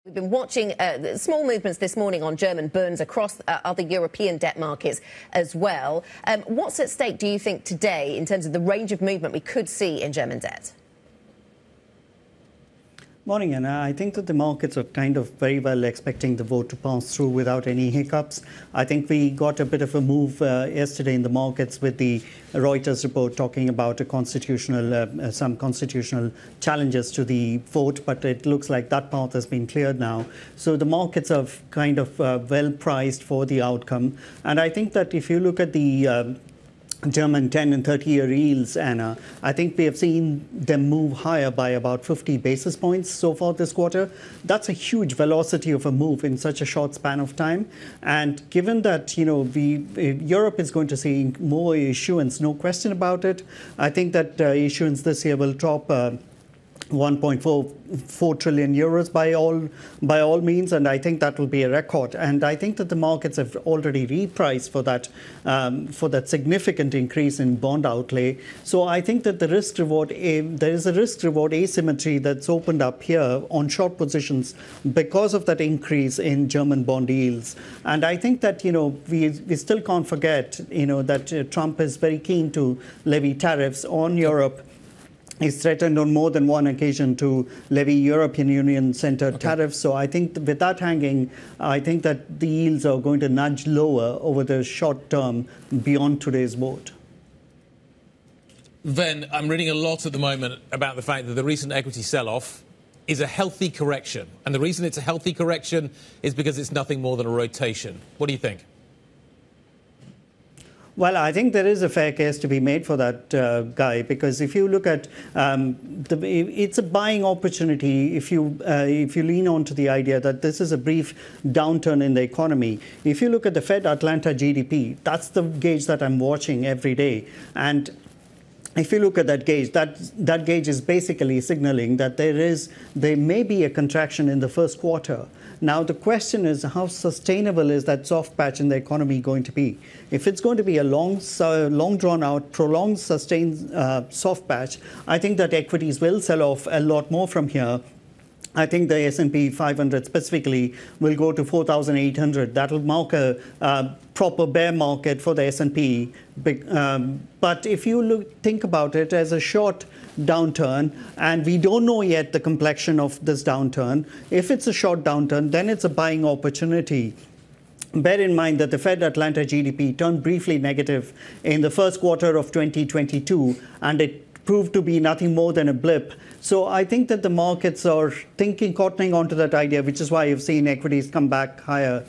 We've been watching small movements this morning on German bonds across other European debt markets as well. What's at stake, do you think, today in terms of the range of movement we could see in German debt? Morning, Anna. I think that the markets are kind of very well expecting the vote to pass through without any hiccups. I think we got a bit of a move yesterday in the markets with the Reuters report talking about some constitutional challenges to the vote, but it looks like that path has been cleared now. So the markets are kind of well priced for the outcome. And I think that if you look at the German 10 and 30-year yields, Anna, I think we have seen them move higher by about 50 basis points so far this quarter. That's a huge velocity of a move in such a short span of time. And given that, Europe is going to see more issuance, no question about it. I think that issuance this year will top 1.44 trillion euros by all means, and I think that will be a record. And I think that the markets have already repriced for that significant increase in bond outlay. So I think that there is a risk-reward asymmetry that's opened up here on short positions because of that increase in German bond yields. And I think that we still can't forget that Trump is very keen to levy tariffs on Europe. He's threatened on more than one occasion to levy European Union-centered tariffs. So I think with that hanging, I think that the yields are going to nudge lower over the short term beyond today's vote. Ven, I'm reading a lot at the moment about the fact that the recent equity sell-off is a healthy correction. And the reason it's a healthy correction is because it's nothing more than a rotation. What do you think? Well, I think there is a fair case to be made for that, Guy, because if you look at it's a buying opportunity if you lean on to the idea that this is a brief downturn in the economy. If you look at the Fed Atlanta GDP, that's the gauge that I'm watching every day. And if you look at that gauge, that gauge is basically signaling that there may be a contraction in the first quarter. Now, the question is, how sustainable is that soft patch in the economy going to be? If it's going to be a long drawn-out, prolonged, sustained soft patch, I think that equities will sell off a lot more from here. I think the S&P 500 specifically will go to 4,800. That will mark a proper bear market for the S&P. But if you think about it as a short downturn, and we don't know yet the complexion of this downturn, if it's a short downturn, then it's a buying opportunity. Bear in mind that the Fed Atlanta GDP turned briefly negative in the first quarter of 2022, and it proved to be nothing more than a blip. So I think that the markets are cottoning onto that idea, which is why you've seen equities come back higher